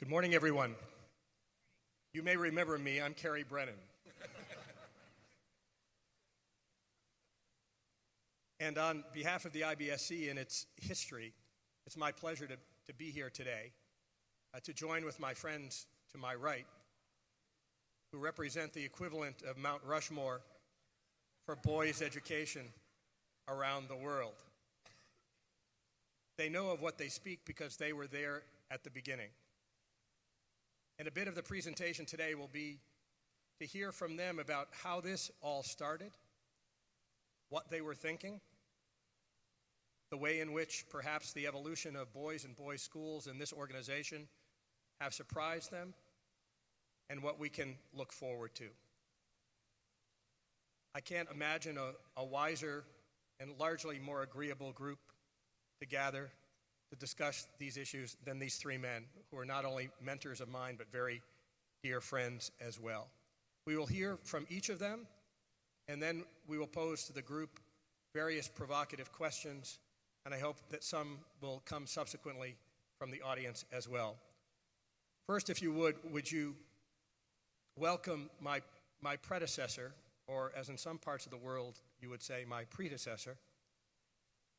Good morning, everyone. You may remember me. I'm Kerry Brennan. And on behalf of the IBSC and its history, it's my pleasure to be here today, to join with my friends to my right, who represent the equivalent of Mount Rushmore for boys' education around the world. They know of what they speak because they were there at the beginning. And a bit of the presentation today will be to hear from them about how this all started, what they were thinking, the way in which perhaps the evolution of boys and boys schools in this organization have surprised them, and what we can look forward to. I can't imagine a wiser and largely more agreeable group to gather to discuss these issues than these three men, who are not only mentors of mine, but very dear friends as well. We will hear from each of them, and then we will pose to the group various provocative questions, and I hope that some will come subsequently from the audience as well. First, if you would you welcome my predecessor, or as in some parts of the world you would say my predecessor,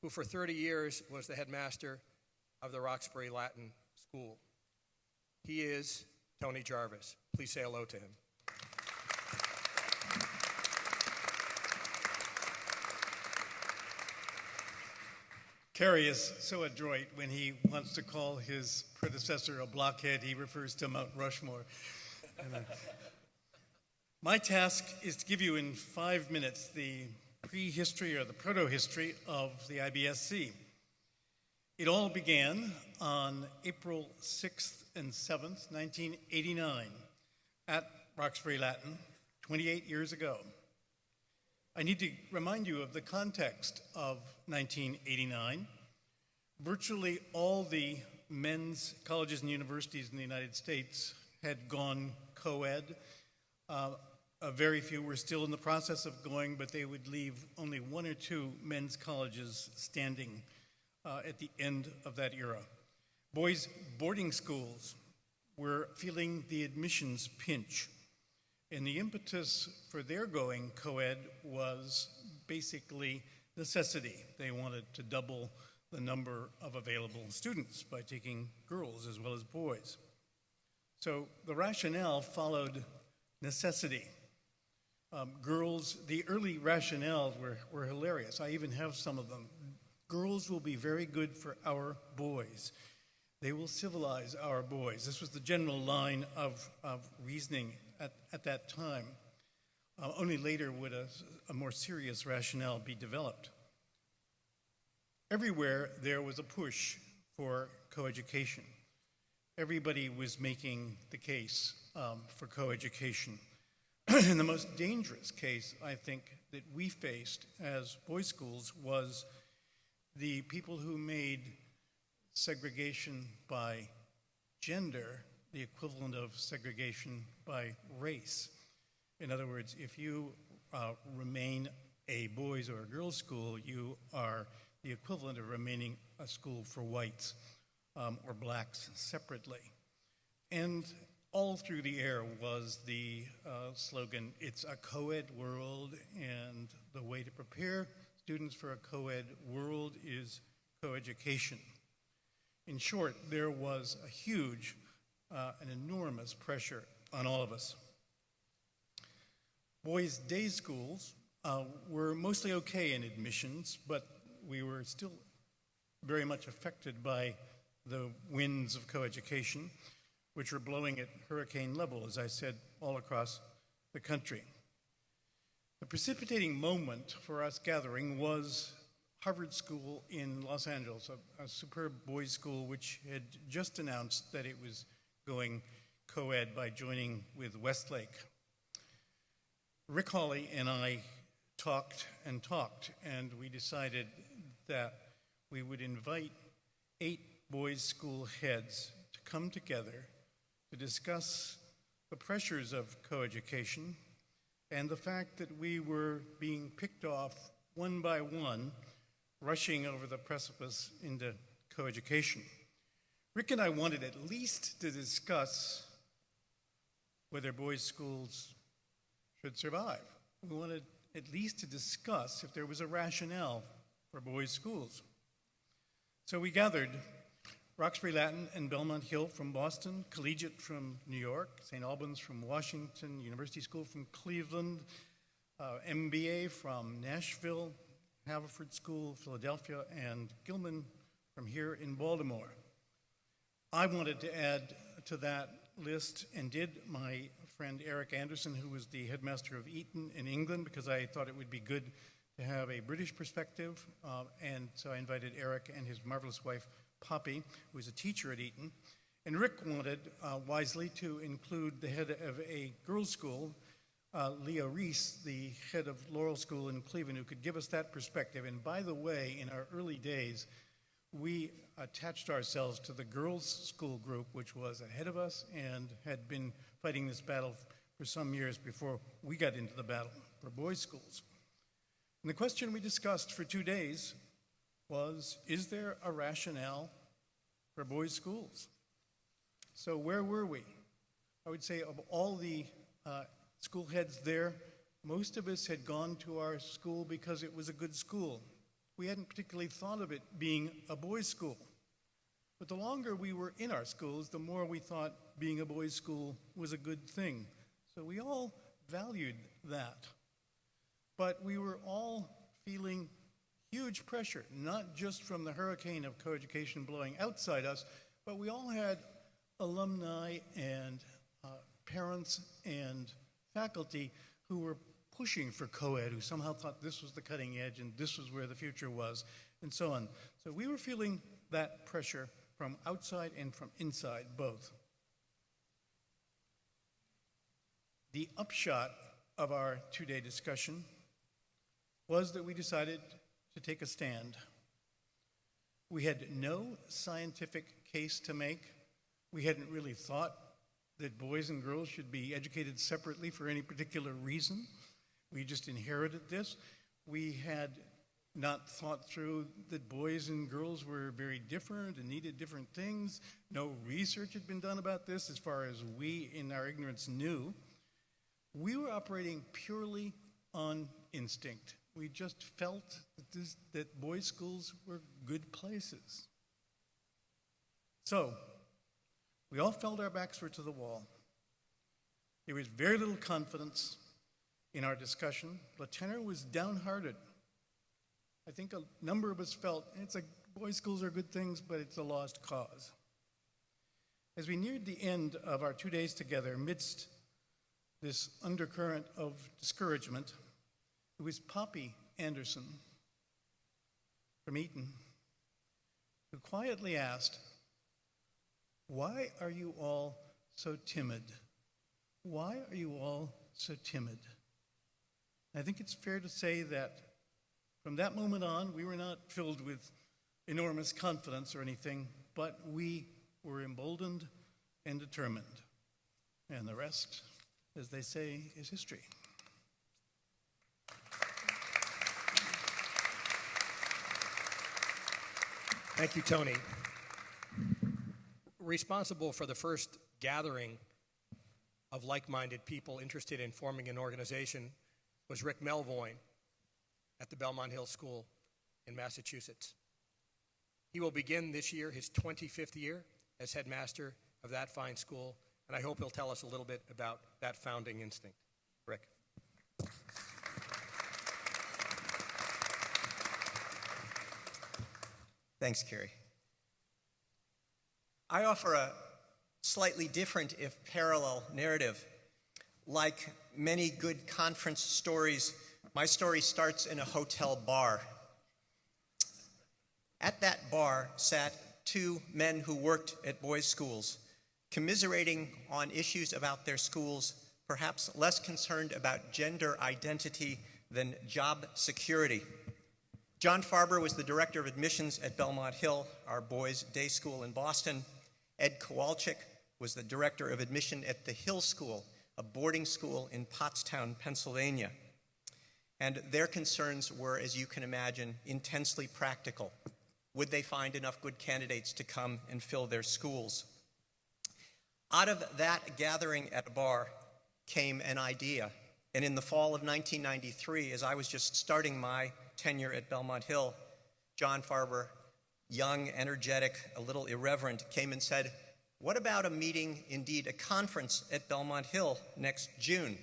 who for 30 years was the headmaster of the Roxbury Latin School. He is Tony Jarvis. Please say hello to him. Kerry is so adroit. When he wants to call his predecessor a blockhead, he refers to Mount Rushmore. My task is to give you in 5 minutes the prehistory or the proto-history of the IBSC. It all began on April 6th and 7th, 1989, at Roxbury Latin, 28 years ago. I need to remind you of the context of 1989. Virtually all the men's colleges and universities in the United States had gone co-ed. Very few were still in the process of going, but they would leave only one or two men's colleges standing at the end of that era. Boys' boarding schools were feeling the admissions pinch, and the impetus for their going co-ed was basically necessity. They wanted to double the number of available students by taking girls as well as boys. So the rationale followed necessity. The early rationales were hilarious. I even have some of them. Girls will be very good for our boys. They will civilize our boys. This was the general line of reasoning at that time. Only later would a more serious rationale be developed. Everywhere there was a push for coeducation. Everybody was making the case for coeducation. And the most dangerous case, I think, that we faced as boys' schools was the people who made segregation by gender the equivalent of segregation by race. In other words, if you remain a boys' or a girls' school, you are the equivalent of remaining a school for whites or blacks separately. And all through the air was the slogan, "It's a co-ed world, and the way to prepare students for a co-ed world is coeducation." In short, there was a huge, an enormous pressure on all of us. Boys' day schools were mostly okay in admissions, but we were still very much affected by the winds of coeducation, which were blowing at hurricane level, as I said, all across the country. The precipitating moment for us gathering was Harvard School in Los Angeles, a superb boys' school which had just announced that it was going co-ed by joining with Westlake. Rick Hawley and I talked, and we decided that we would invite 8 boys' school heads to come together to discuss the pressures of coeducation and the fact that we were being picked off one by one, rushing over the precipice into coeducation. Rick and I wanted at least to discuss whether boys' schools should survive. We wanted at least to discuss if there was a rationale for boys' schools. So we gathered Roxbury Latin and Belmont Hill from Boston, Collegiate from New York, St. Albans from Washington, University School from Cleveland, MBA from Nashville, Haverford School, Philadelphia, and Gilman from here in Baltimore. I wanted to add to that list, and did, my friend Eric Anderson, who was the headmaster of Eton in England, because I thought it would be good to have a British perspective, and so I invited Eric and his marvelous wife, Poppy, who was a teacher at Eton. And Rick wanted, wisely, to include the head of a girls' school, Leah Reese, the head of Laurel School in Cleveland, who could give us that perspective. And by the way, in our early days, we attached ourselves to the girls' school group, which was ahead of us and had been fighting this battle for some years before we got into the battle for boys' schools. And the question we discussed for 2 days was, is there a rationale for boys' schools? So where were we? I would say of all the school heads there, most of us had gone to our school because it was a good school. We hadn't particularly thought of it being a boys' school. But the longer we were in our schools, the more we thought being a boys' school was a good thing. So we all valued that. But we were all feeling huge pressure, not just from the hurricane of coeducation blowing outside us, but we all had alumni and parents and faculty who were pushing for co-ed, who somehow thought this was the cutting edge and this was where the future was, and so on. So we were feeling that pressure from outside and from inside, both. The upshot of our 2-day discussion was that we decided to take a stand. We had no scientific case to make. We hadn't really thought that boys and girls should be educated separately for any particular reason. We just inherited this. We had not thought through that boys and girls were very different and needed different things. No research had been done about this as far as we, in our ignorance, knew. We were operating purely on instinct. We just felt that boys' schools were good places. So, we all felt our backs were to the wall. There was very little confidence in our discussion. The tenor was downhearted. I think a number of us felt it's like boys' schools are good things, but it's a lost cause. As we neared the end of our 2 days together, amidst this undercurrent of discouragement, it was Poppy Anderson from Eton who quietly asked, "Why are you all so timid? Why are you all so timid?" I think it's fair to say that from that moment on, we were not filled with enormous confidence or anything, but we were emboldened and determined. And the rest, as they say, is history. Thank you, Tony. Responsible for the first gathering of like-minded people interested in forming an organization was Rick Melvoin at the Belmont Hill School in Massachusetts. He will begin this year his 25th year as headmaster of that fine school, and I hope he'll tell us a little bit about that founding instinct. Rick. Thanks, Kerry. I offer a slightly different, if parallel, narrative. Like many good conference stories, my story starts in a hotel bar. At that bar sat two men who worked at boys' schools, commiserating on issues about their schools, perhaps less concerned about gender identity than job security. John Farber was the director of admissions at Belmont Hill, our boys' day school in Boston. Ed Kowalczyk was the director of admission at the Hill School, a boarding school in Pottstown, Pennsylvania. And their concerns were, as you can imagine, intensely practical. Would they find enough good candidates to come and fill their schools? Out of that gathering at a bar came an idea. And in the fall of 1993, as I was just starting my tenure at Belmont Hill, John Farber, young, energetic, a little irreverent, came and said, "What about a meeting, indeed a conference at Belmont Hill next June?"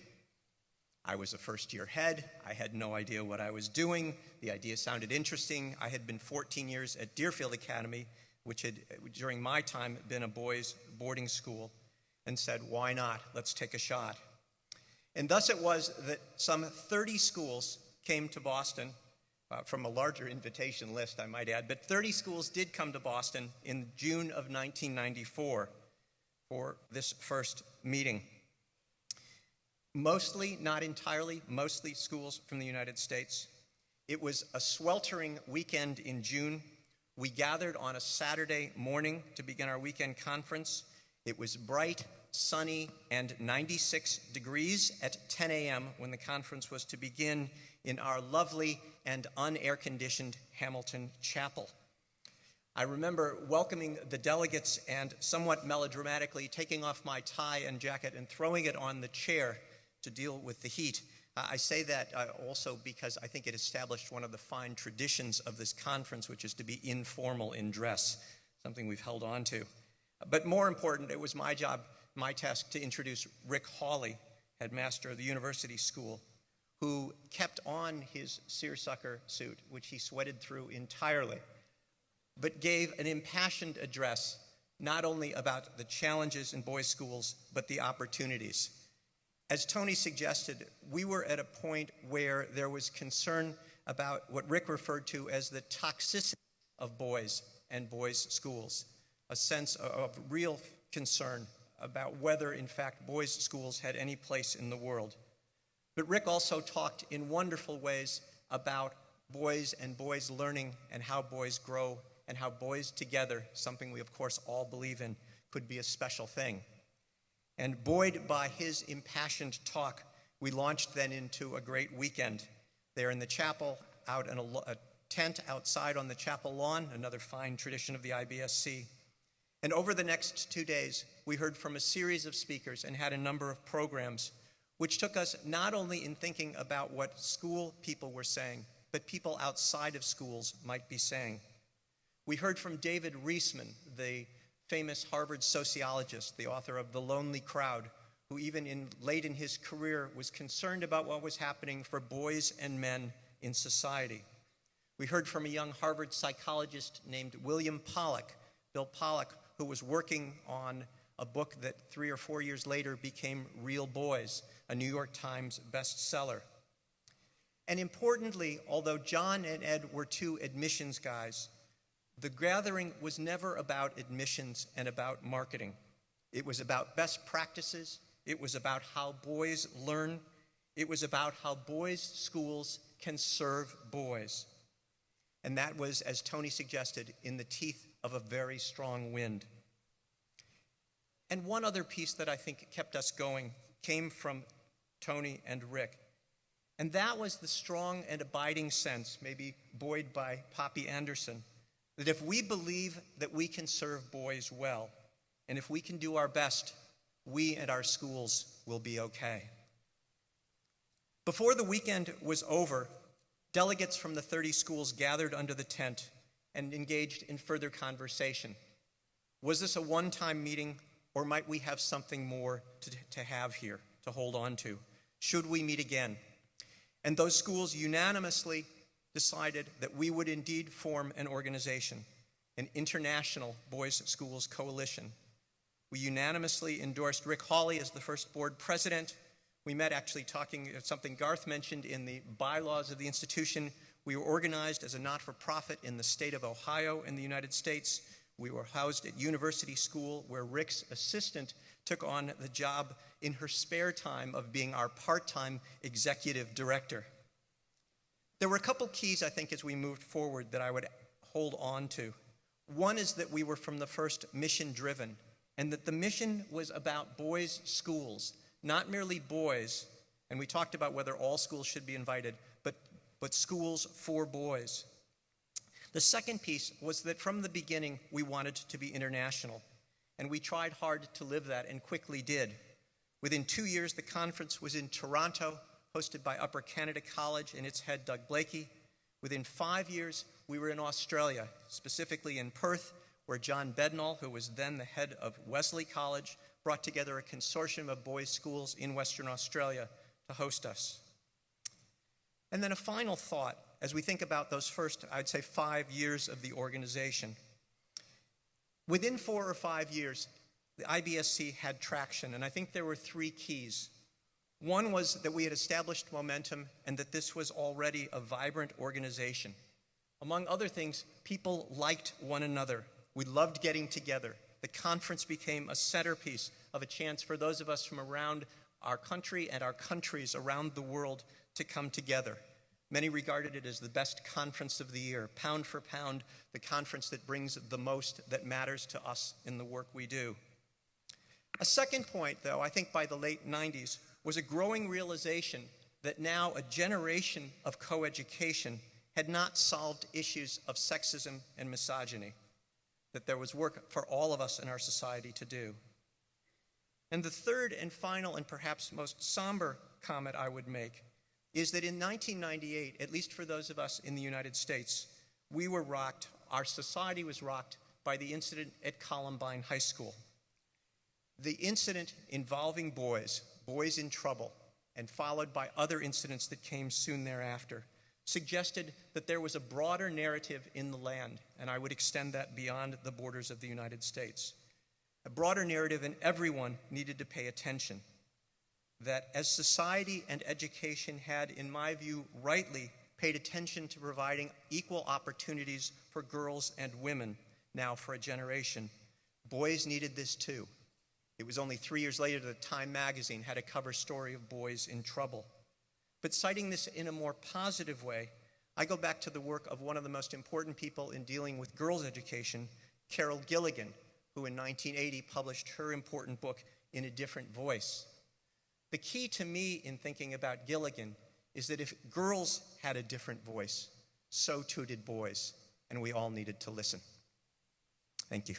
I was a first-year head. I had no idea what I was doing. The idea sounded interesting. I had been 14 years at Deerfield Academy, which had, during my time, been a boys' boarding school, and said, "Why not? Let's take a shot." And thus it was that some 30 schools came to Boston, from a larger invitation list, I might add, but 30 schools did come to Boston in June of 1994 for this first meeting. Mostly, not entirely, mostly schools from the United States. It was a sweltering weekend in June. We gathered on a Saturday morning to begin our weekend conference. It was bright, sunny, and 96 degrees at 10 a.m. when the conference was to begin in our lovely and unair-conditioned Hamilton Chapel. I remember welcoming the delegates and somewhat melodramatically taking off my tie and jacket and throwing it on the chair to deal with the heat. I say that also because I think it established one of the fine traditions of this conference, which is to be informal in dress, something we've held on to. But more important, it was my job, my task, to introduce Rick Hawley, headmaster of the university school, who kept on his seersucker suit, which he sweated through entirely, but gave an impassioned address not only about the challenges in boys' schools, but the opportunities. As Tony suggested, we were at a point where there was concern about what Rick referred to as the toxicity of boys and boys' schools, a sense of real concern about whether, in fact, boys' schools had any place in the world. But Rick also talked in wonderful ways about boys and boys learning and how boys grow and how boys together, something we of course all believe in, could be a special thing. And buoyed by his impassioned talk, we launched then into a great weekend there in the chapel, out in a tent outside on the chapel lawn, another fine tradition of the IBSC. And over the next 2 days, we heard from a series of speakers and had a number of programs, which took us not only in thinking about what school people were saying, but people outside of schools might be saying. We heard from David Reisman, the famous Harvard sociologist, the author of The Lonely Crowd, who even late in his career was concerned about what was happening for boys and men in society. We heard from a young Harvard psychologist named William Pollack, Bill Pollack, who was working on a book that 3 or 4 years later became Real Boys, a New York Times bestseller. And importantly, although John and Ed were two admissions guys, the gathering was never about admissions and about marketing. It was about best practices. It was about how boys learn. It was about how boys' schools can serve boys. And that was, as Tony suggested, in the teeth of a very strong wind. And one other piece that I think kept us going came from Tony and Rick. And that was the strong and abiding sense, maybe buoyed by Poppy Anderson, that if we believe that we can serve boys well, and if we can do our best, we and our schools will be okay. Before the weekend was over, delegates from the 30 schools gathered under the tent and engaged in further conversation. Was this a one-time meeting, or might we have something more to have here, to hold on to? Should we meet again? And those schools unanimously decided that we would indeed form an organization, an international boys' schools coalition. We unanimously endorsed Rick Holley as the first board president. We met actually talking something Garth mentioned in the bylaws of the institution. We were organized as a not-for-profit in the state of Ohio in the United States. We were housed at University School, where Rick's assistant took on the job in her spare time of being our part-time executive director. There were a couple keys, I think, as we moved forward that I would hold on to. One is that we were from the first mission-driven, and that the mission was about boys' schools, not merely boys, and we talked about whether all schools should be invited, but schools for boys. The second piece was that from the beginning, we wanted to be international, and we tried hard to live that and quickly did. Within 2 years, the conference was in Toronto, hosted by Upper Canada College and its head, Doug Blakey. Within 5 years, we were in Australia, specifically in Perth, where John Bednall, who was then the head of Wesley College, brought together a consortium of boys' schools in Western Australia to host us. And then a final thought as we think about those first, I'd say, 5 years of the organization. Within 4 or 5 years, the IBSC had traction, and I think there were 3 keys. One was that we had established momentum and that this was already a vibrant organization. Among other things, people liked one another. We loved getting together. The conference became a centerpiece of a chance for those of us from around our country and our countries around the world to come together. Many regarded it as the best conference of the year, pound for pound, the conference that brings the most that matters to us in the work we do. A second point, though, I think by the late 90s, was a growing realization that now a generation of coeducation had not solved issues of sexism and misogyny, that there was work for all of us in our society to do. And the third and final and perhaps most somber comment I would make is that in 1998, at least for those of us in the United States, we were rocked, our society was rocked by the incident at Columbine High School. The incident involving boys in trouble, and followed by other incidents that came soon thereafter, suggested that there was a broader narrative in the land, and I would extend that beyond the borders of the United States. A broader narrative, and everyone needed to pay attention. That as society and education had, in my view, rightly paid attention to providing equal opportunities for girls and women now for a generation, boys needed this too. It was only 3 years later that Time magazine had a cover story of boys in trouble. But citing this in a more positive way, I go back to the work of one of the most important people in dealing with girls' education, Carol Gilligan, who in 1980 published her important book, In a Different Voice. The key to me in thinking about Gilligan is that if girls had a different voice, so too did boys, and we all needed to listen. Thank you.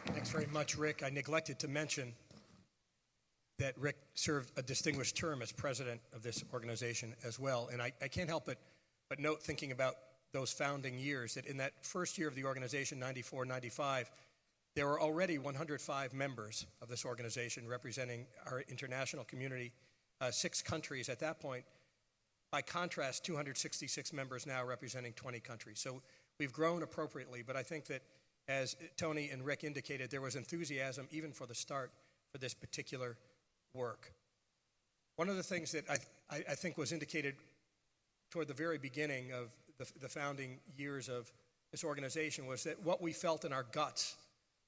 Thanks very much, Rick. I neglected to mention that Rick served a distinguished term as president of this organization as well. And I can't help but note, thinking about those founding years, that in that first year of the organization, 94, 95, there were already 105 members of this organization representing our international community, 6 countries at that point. By contrast, 266 members now representing 20 countries. So we've grown appropriately, but I think that as Tony and Rick indicated, there was enthusiasm even for the start for this particular work. One of the things that I think was indicated toward the very beginning of the founding years of this organization was that what we felt in our guts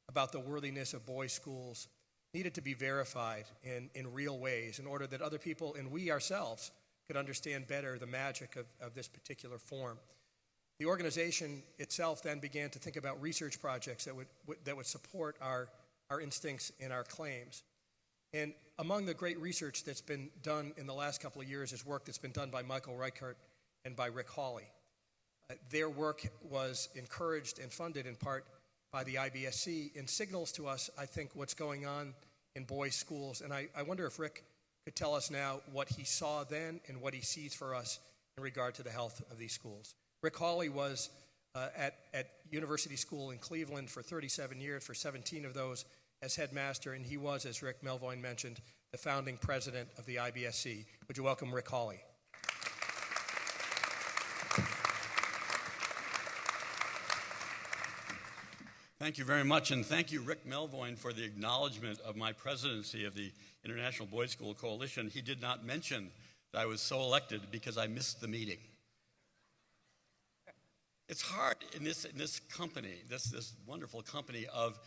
about the worthiness of boys' schools needed to be verified in real ways in order that other people and we ourselves could understand better the magic of this particular form. The organization itself then began to think about research projects that would support our instincts and our claims. And among the great research that's been done in the last couple of years is work that's been done by Michael Reichert and by Rick Hawley. Their work was encouraged and funded in part by the IBSC and signals to us, I think, what's going on in boys' schools. And I wonder if Rick could tell us now what he saw then and what he sees for us in regard to the health of these schools. Rick Hawley was at University School in Cleveland for 37 years, for 17 of those as headmaster, and he was, as Rick Melvoin mentioned, the founding president of the IBSC. Would you welcome Rick Hawley? Thank you very much, and thank you, Rick Melvoin, for the acknowledgement of my presidency of the International Boys' School Coalition. He did not mention that I was so elected because I missed the meeting. It's hard in this company, this wonderful company of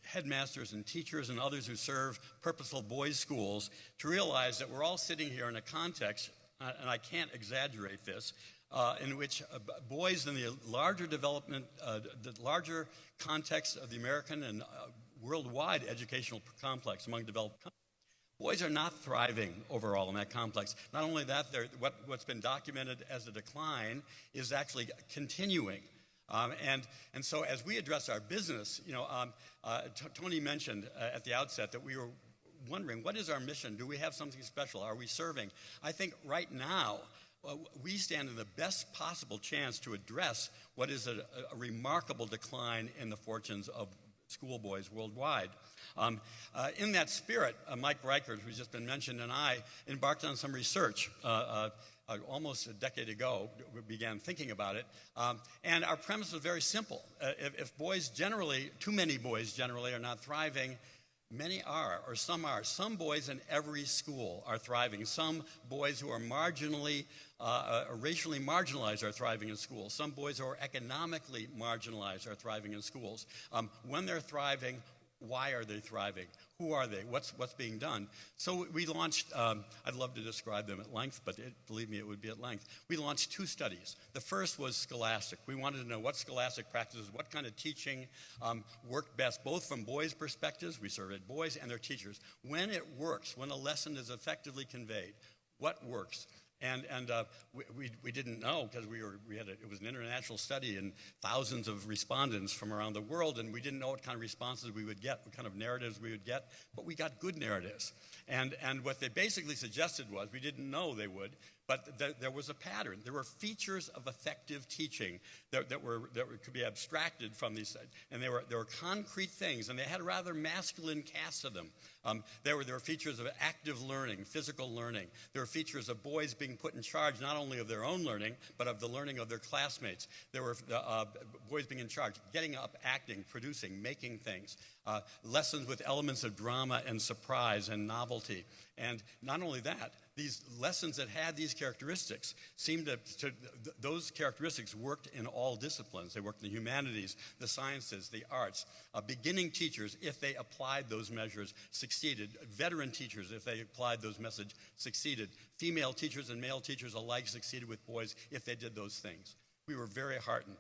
headmasters and teachers and others who serve purposeful boys' schools to realize that we're all sitting here in a context, and I can't exaggerate this, in which boys in the larger development, the larger context of the American and worldwide educational complex among developed countries Boys are not thriving overall in that complex. Not only that, what's been documented as a decline is actually continuing. And so as we address our business, Tony mentioned at the outset that we were wondering, what is our mission? Do we have something special? Are we serving? I think right now, we stand in the best possible chance to address what is a remarkable decline in the fortunes of schoolboys worldwide. In that spirit, Mike Reichert, who's just been mentioned, and I embarked on some research almost a decade ago. We began thinking about it, and our premise was very simple. If boys generally, too many boys generally, are not thriving, many are, or some are. Some boys in every school are thriving. Some boys who are marginally, racially marginalized are thriving in schools. Some boys who are economically marginalized are thriving in schools. When they're thriving, why are they thriving? Who are they? What's being done? So we launched, I'd love to describe them at length, but believe me, it would be at length. We launched 2 studies. The first was scholastic. We wanted to know what scholastic practices, what kind of teaching worked best, both from boys' perspectives, we surveyed boys and their teachers. When it works, when a lesson is effectively conveyed, what works? And we didn't know because it was an international study and thousands of respondents from around the world, and we didn't know what kind of responses we would get, what kind of narratives we would get, but we got good narratives. And what they basically suggested was, we didn't know they would, but there was a pattern. There were features of effective teaching that could be abstracted from these, and there were concrete things, and they had a rather masculine cast to them. There were features of active learning, physical learning. There were features of boys being put in charge not only of their own learning, but of the learning of their classmates. There were boys being in charge, getting up, acting, producing, making things. Lessons with elements of drama and surprise and novelty. And not only that, these lessons that had these characteristics those characteristics worked in all disciplines. They worked in the humanities, the sciences, the arts. Beginning teachers, if they applied those measures, succeeded. Veteran teachers, if they applied those messages, succeeded. Female teachers and male teachers alike succeeded with boys if they did those things. We were very heartened.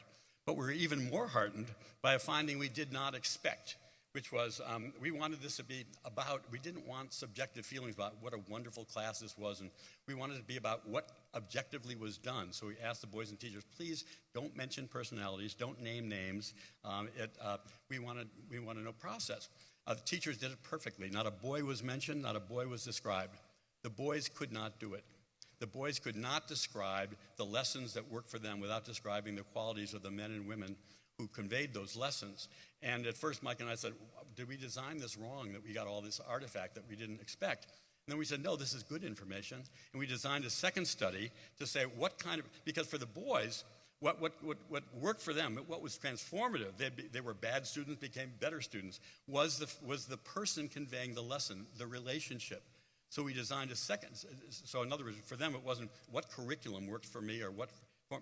But we were even more heartened by a finding we did not expect, which was we wanted this to be about, we didn't want subjective feelings about what a wonderful class this was, and we wanted it to be about what objectively was done. So we asked the boys and teachers, please don't mention personalities, don't name names. We want to know process. The teachers did it perfectly. Not a boy was mentioned, not a boy was described. The boys could not do it. The boys could not describe the lessons that worked for them without describing the qualities of the men and women who conveyed those lessons. And at first, Mike and I said, did we design this wrong, that we got all this artifact that we didn't expect? And then we said, no, this is good information. And we designed a second study to say because for the boys, what worked for them, what was transformative, they were bad students, became better students, was the person conveying the lesson, the relationship. So we designed a second. So in other words, for them, it wasn't what curriculum worked for me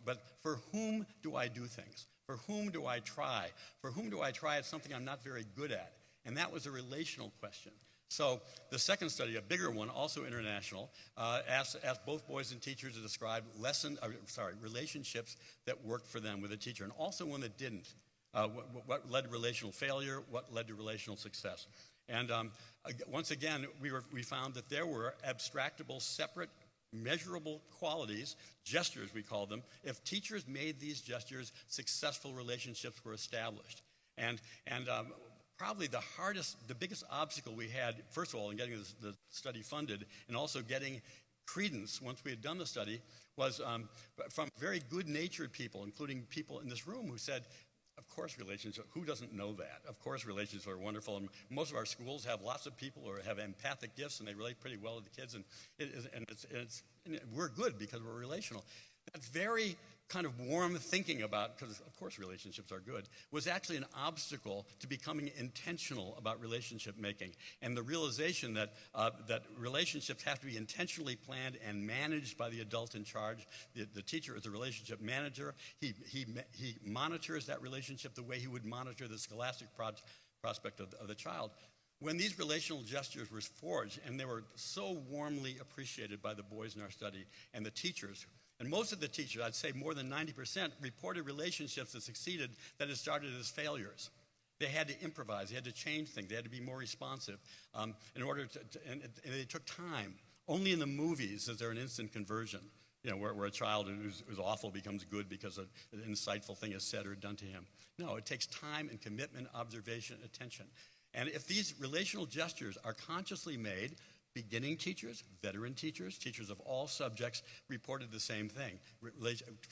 but for whom do I do things? For whom do I try? For whom do I try at something I'm not very good at? And that was a relational question. So the second study, a bigger one, also international, asked both boys and teachers to describe relationships that worked for them with a teacher, and also one that didn't. What led to relational failure? What led to relational success? And once again, we found that there were abstractable, separate, measurable qualities, gestures we call them. If teachers made these gestures, successful relationships were established. And probably the biggest obstacle we had, first of all, in getting the study funded and also getting credence once we had done the study, was from very good-natured people, including people in this room who said, of course relationships, who doesn't know that? Of course relationships are wonderful, and most of our schools have lots of people who have empathic gifts, and they relate pretty well to the kids, and we're good because we're relational. That very kind of warm thinking about, because of course relationships are good, was actually an obstacle to becoming intentional about relationship making, and the realization that relationships have to be intentionally planned and managed by the adult in charge. The teacher is the relationship manager. He monitors that relationship the way he would monitor the scholastic prospect of the child. When these relational gestures were forged, and they were so warmly appreciated by the boys in our study and the teachers, and most of the teachers, I'd say more than 90%, reported relationships that succeeded that had started as failures. They had to improvise. They had to change things. They had to be more responsive in order to and it took time. Only in the movies is there an instant conversion, where a child who's awful becomes good because an insightful thing is said or done to him. No, it takes time and commitment, observation, attention. And if these relational gestures are consciously made, beginning teachers, veteran teachers, teachers of all subjects reported the same thing.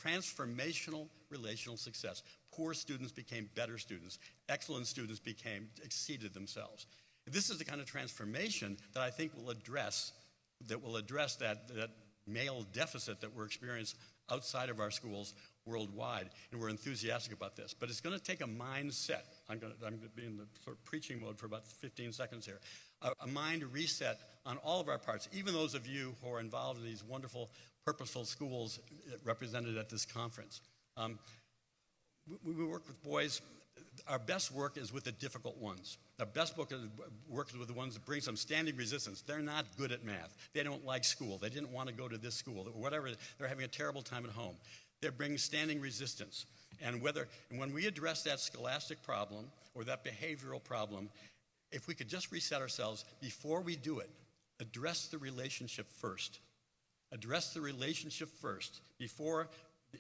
Transformational relational success. Poor students became better students. Excellent students exceeded themselves. This is the kind of transformation that I think will address that male deficit that we're experiencing outside of our schools worldwide, and we're enthusiastic about this. But it's going to take a mindset. I'm going to be in the sort of preaching mode for about 15 seconds here. A mind reset on all of our parts, even those of you who are involved in these wonderful, purposeful schools represented at this conference. We work with boys. Our best work is with the difficult ones. Our best work is with the ones that bring some standing resistance. They're not good at math. They don't like school. They didn't want to go to this school. Whatever, they're having a terrible time at home. They're bringing standing resistance. And when we address that scholastic problem or that behavioral problem, if we could just reset ourselves before we do it, address the relationship first. Address the relationship first before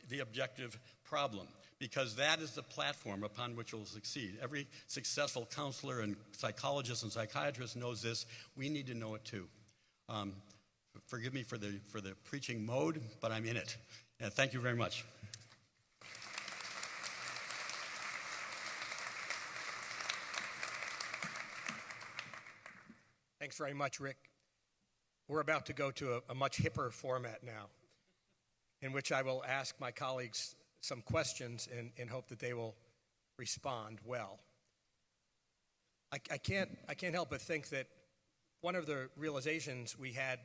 the objective problem, because that is the platform upon which we'll succeed. Every successful counselor and psychologist and psychiatrist knows this. We need to know it too. Forgive me for the preaching mode, but I'm in it. And thank you very much. Thanks very much, Rick. We're about to go to a much hipper format now, in which I will ask my colleagues some questions in hope that they will respond well. I can't help but think that one of the realizations we had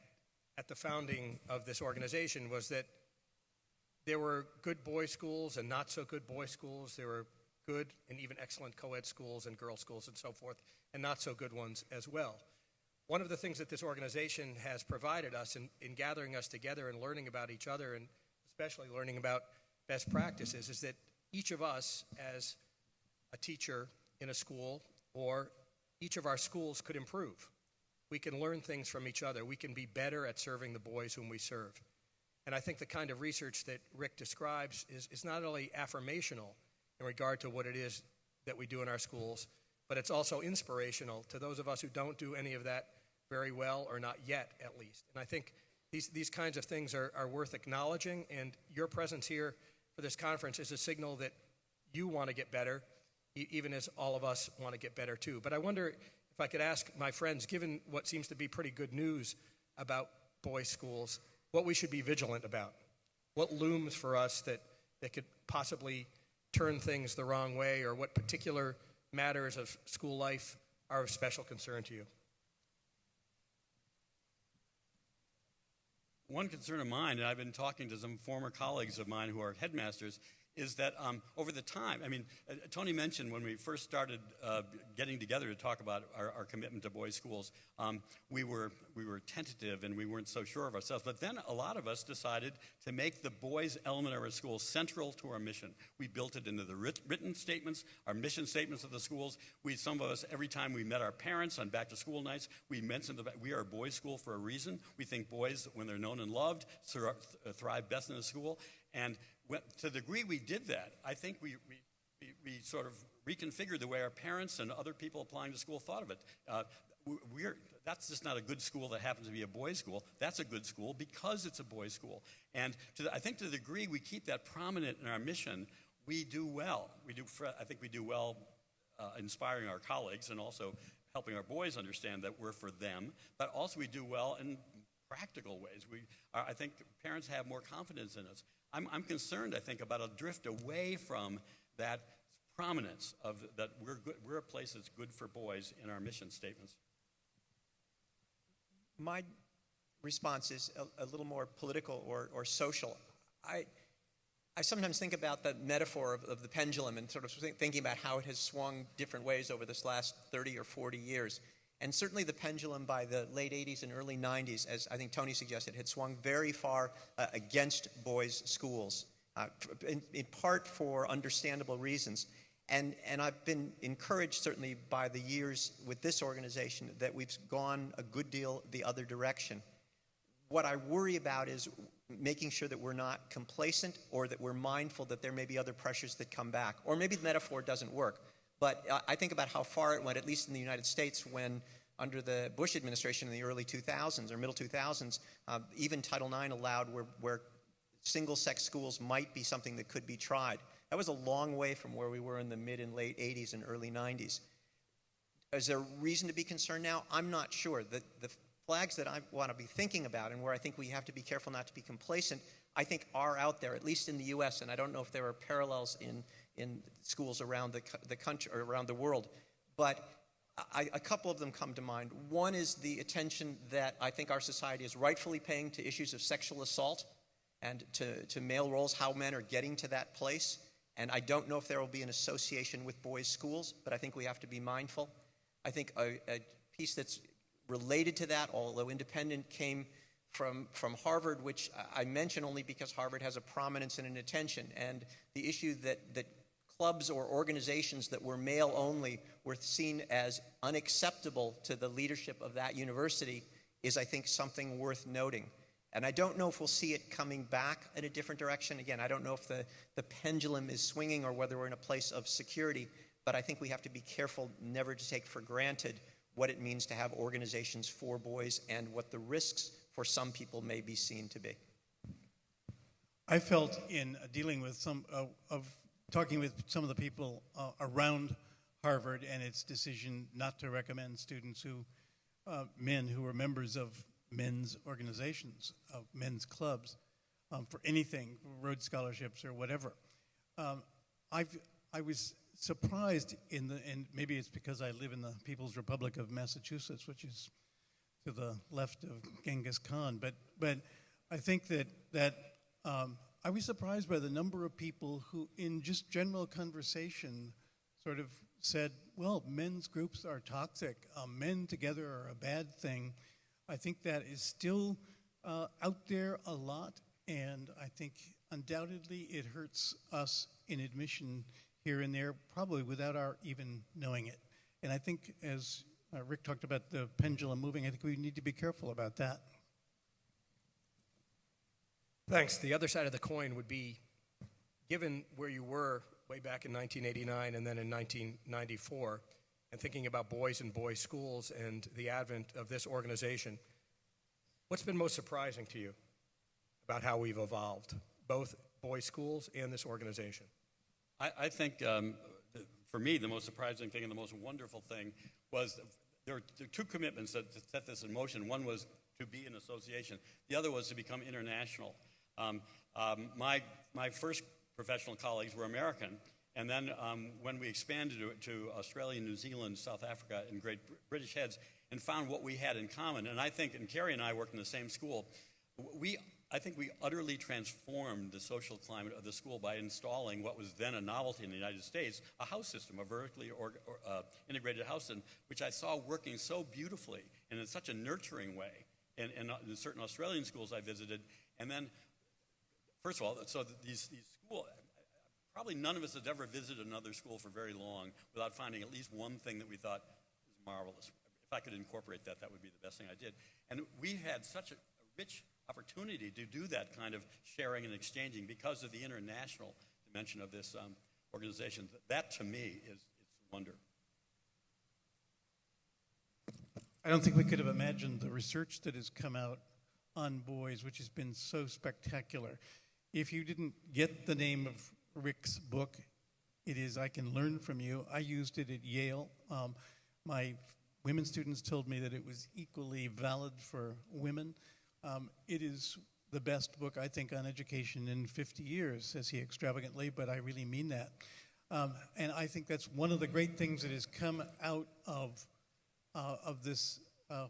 at the founding of this organization was that there were good boys' schools and not so good boys' schools. There were good and even excellent co-ed schools and girls' schools and so forth, and not so good ones as well. One of the things that this organization has provided us in gathering us together and learning about each other, and especially learning about best practices, is that each of us as a teacher in a school, or each of our schools, could improve. We can learn things from each other. We can be better at serving the boys whom we serve. And I think the kind of research that Rick describes is not only affirmational in regard to what it is that we do in our schools, but it's also inspirational to those of us who don't do any of that very well, or not yet at least. And I think these kinds of things are worth acknowledging, and your presence here for this conference is a signal that you want to get better, even as all of us want to get better too. But I wonder if I could ask my friends, given what seems to be pretty good news about boys' schools, what we should be vigilant about. What looms for us that could possibly turn things the wrong way, or what particular matters of school life are of special concern to you? One concern of mine, and I've been talking to some former colleagues of mine who are headmasters, is that over the time, Tony mentioned when we first started getting together to talk about our commitment to boys' schools, we were tentative and we weren't so sure of ourselves. But then a lot of us decided to make the boys' element of our school central to our mission. We built it into the written statements, our mission statements of the schools. Some of us, every time we met our parents on back-to-school nights, we mentioned that we are a boys' school for a reason. We think boys, when they're known and loved, thrive best in the school. And to the degree we did that, I think we sort of reconfigured the way our parents and other people applying to school thought of it. That's just not a good school that happens to be a boys' school. That's a good school because it's a boys' school. And I think to the degree we keep that prominent in our mission, we do well. I think we do well inspiring our colleagues and also helping our boys understand that we're for them. But also we do well in practical ways. I think parents have more confidence in us. I'm concerned, I think, about a drift away from that prominence of that we're a place that's good for boys in our mission statements. My response is a little more political or social. I sometimes think about the metaphor of the pendulum and sort of thinking about how it has swung different ways over this last 30 or 40 years. And certainly the pendulum by the late 80s and early 90s, as I think Tony suggested, had swung very far against boys' schools, in part for understandable reasons. And I've been encouraged, certainly by the years with this organization, that we've gone a good deal the other direction. What I worry about is making sure that we're not complacent or that we're mindful that there may be other pressures that come back. Or maybe the metaphor doesn't work. But I think about how far it went, at least in the United States, when under the Bush administration in the early 2000s or middle 2000s, even Title IX allowed where single-sex schools might be something that could be tried. That was a long way from where we were in the mid and late 80s and early 90s. Is there reason to be concerned now? I'm not sure. The flags that I want to be thinking about and where I think we have to be careful not to be complacent, I think are out there, at least in the U.S., and I don't know if there are parallels in schools around the country or around the world. But a couple of them come to mind. One is the attention that I think our society is rightfully paying to issues of sexual assault and to male roles, how men are getting to that place. And I don't know if there will be an association with boys' schools, but I think we have to be mindful. I think a piece that's related to that, although independent, came from Harvard, which I mention only because Harvard has a prominence and an attention. And the issue that clubs or organizations that were male only were seen as unacceptable to the leadership of that university is, I think, something worth noting. And I don't know if we'll see it coming back in a different direction. Again, I don't know if the pendulum is swinging or whether we're in a place of security, but I think we have to be careful never to take for granted what it means to have organizations for boys and what the risks for some people may be seen to be. I felt in dealing with talking with some of the people around Harvard and its decision not to recommend students men who were members of men's organizations, of men's clubs, for anything, Rhodes Scholarships or whatever. I was surprised and maybe it's because I live in the People's Republic of Massachusetts, which is to the left of Genghis Khan, but I think that I was surprised by the number of people who, in just general conversation, sort of said, well, men's groups are toxic, men together are a bad thing. I think that is still out there a lot, and I think undoubtedly it hurts us in admission here and there, probably without our even knowing it. And I think, as Rick talked about the pendulum moving, I think we need to be careful about that. Thanks. The other side of the coin would be, given where you were way back in 1989 and then in 1994, and thinking about boys and boys' schools and the advent of this organization, what's been most surprising to you about how we've evolved, both boys' schools and this organization? I think, for me, the most surprising thing and the most wonderful thing was there were two commitments that set this in motion. One was to be an association. The other was to become international. My first professional colleagues were American, and then when we expanded to Australia, New Zealand, South Africa, and Great British Heads, and found what we had in common, and I think, and Kerry and I worked in the same school, I think we utterly transformed the social climate of the school by installing what was then a novelty in the United States, a house system, a vertically integrated house system, which I saw working so beautifully and in such a nurturing way in certain Australian schools I visited. And then, first of all, so these schools, probably none of us has ever visited another school for very long without finding at least one thing that we thought was marvelous. If I could incorporate that, that would be the best thing I did. And we had such a rich opportunity to do that kind of sharing and exchanging because of the international dimension of this organization. That, to me, it's a wonder. I don't think we could have imagined the research that has come out on boys, which has been so spectacular. If you didn't get the name of Rick's book, it is I Can Learn From You. I used it at Yale. My women students told me that it was equally valid for women. It is the best book, I think, on education in 50 years, says he extravagantly, but I really mean that. And I think that's one of the great things that has come out of this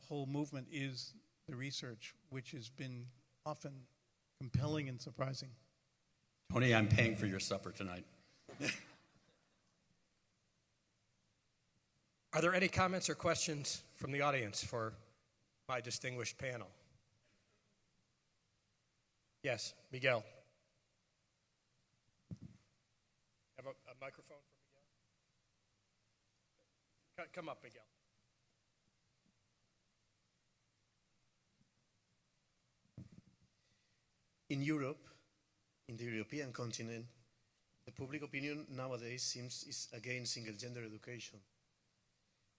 whole movement is the research, which has been often compelling and surprising. Tony, I'm paying for your supper tonight. Are there any comments or questions from the audience for my distinguished panel? Yes, Miguel. Have a microphone for Miguel? Come up, Miguel. In Europe, in the European continent, the public opinion nowadays seems is against single-gender education.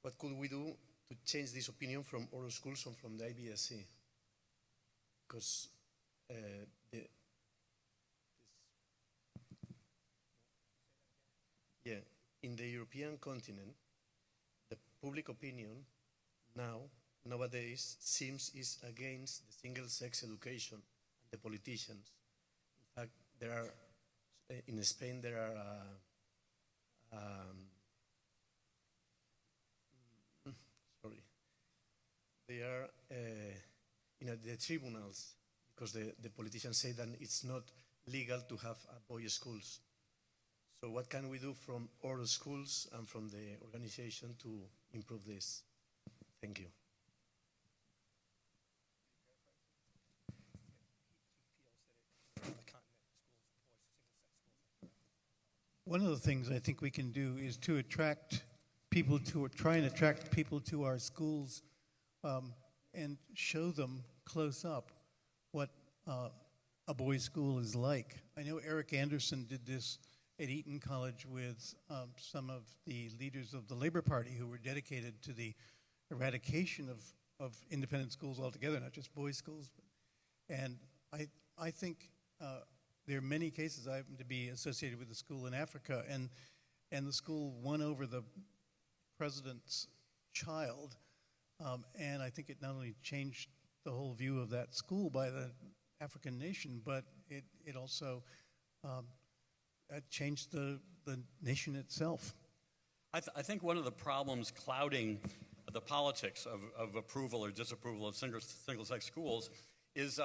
What could we do to change this opinion from oral schools and from the IBSC? Because in the European continent, the public opinion nowadays seems is against the single-sex education and the politicians. In fact, there are in Spain there are they are the tribunals because the politicians say that it's not legal to have boys' schools. So what can we do from oral schools and from the organization to improve this? Thank you. One of the things I think we can do is to attract people to, try and attract people to our schools and show them close up what a boys' school is like. I know Eric Anderson did this at Eton College with some of the leaders of the Labor Party who were dedicated to the eradication of independent schools altogether, not just boys' schools. And I think there are many cases. I happen to be associated with a school in Africa, and the school won over the president's child, and I think it not only changed the whole view of that school by the African nation, but it also changed the nation itself. I think one of the problems clouding the politics of approval or disapproval of single-sex schools is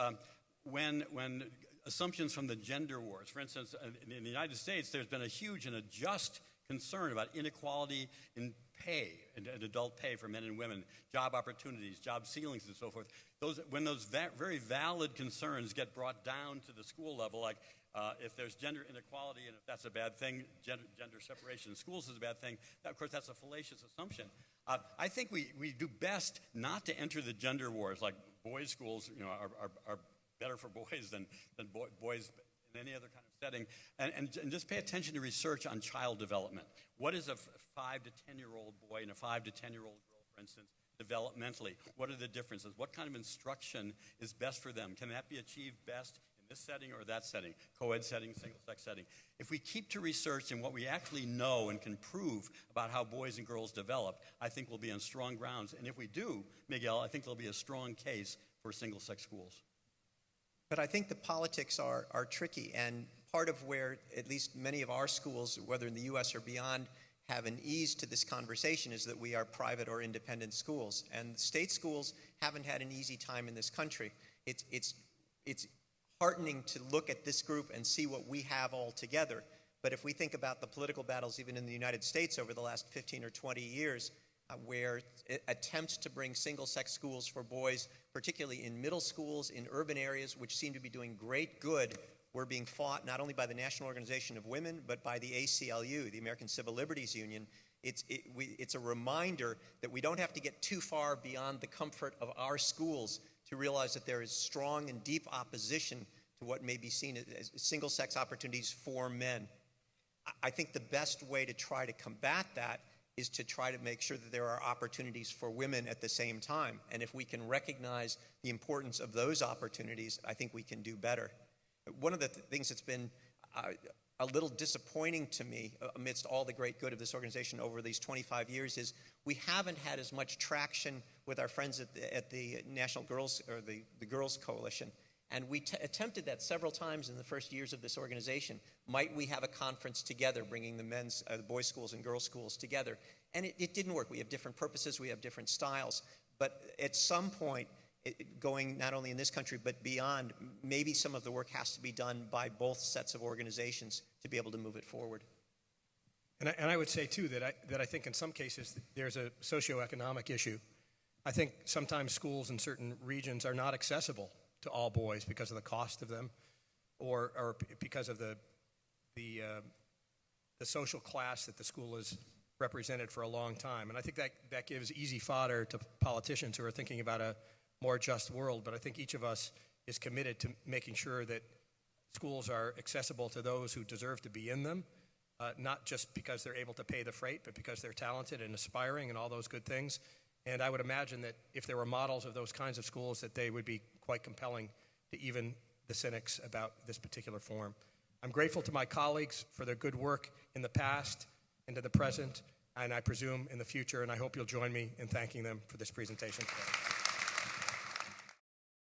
when assumptions from the gender wars. For instance, in the United States, there's been a huge and a just concern about inequality in pay, and adult pay for men and women, job opportunities, job ceilings, and so forth. When those very valid concerns get brought down to the school level, like if there's gender inequality and if that's a bad thing, gender separation in schools is a bad thing, of course that's a fallacious assumption. I think we do best not to enter the gender wars, like boys' schools are better for boys than boys in any other kind of setting, and just pay attention to research on child development. What is a 5 to 10-year-old boy and a 5 to 10-year-old girl, for instance, developmentally? What are the differences? What kind of instruction is best for them? Can that be achieved best in this setting or that setting, co-ed setting, single-sex setting? If we keep to research and what we actually know and can prove about how boys and girls develop, I think we'll be on strong grounds. And if we do, Miguel, I think there'll be a strong case for single-sex schools. But I think the politics are tricky, and part of where at least many of our schools, whether in the U.S. or beyond, have an ease to this conversation is that we are private or independent schools. And state schools haven't had an easy time in this country. It's heartening to look at this group and see what we have all together. But if we think about the political battles even in the United States over the last 15 or 20 years, where attempts to bring single-sex schools for boys, particularly in middle schools, in urban areas, which seem to be doing great good, were being fought not only by the National Organization of Women, but by the ACLU, the American Civil Liberties Union. It's a reminder that we don't have to get too far beyond the comfort of our schools to realize that there is strong and deep opposition to what may be seen as single-sex opportunities for men. I think the best way to try to combat that is to try to make sure that there are opportunities for women at the same time. And if we can recognize the importance of those opportunities, I think we can do better. One of the things that's been a little disappointing to me amidst all the great good of this organization over these 25 years is we haven't had as much traction with our friends at the National Girls, or the Girls Coalition. And we attempted that several times in the first years of this organization. Might we have a conference together, bringing the boys' schools and girls' schools together? And it didn't work. We have different purposes, we have different styles. But at some point, going not only in this country but beyond, maybe some of the work has to be done by both sets of organizations to be able to move it forward. And I would say, too, that I think in some cases there's a socioeconomic issue. I think sometimes schools in certain regions are not accessible to all boys because of the cost of them, or because of the social class that the school is represented for a long time. And I think that gives easy fodder to politicians who are thinking about a more just world. But I think each of us is committed to making sure that schools are accessible to those who deserve to be in them, not just because they're able to pay the freight, but because they're talented and aspiring and all those good things. And I would imagine that if there were models of those kinds of schools, that they would be quite compelling to even the cynics about this particular form. I'm grateful to my colleagues for their good work in the past and to the present, and I presume in the future, and I hope you'll join me in thanking them for this presentation today.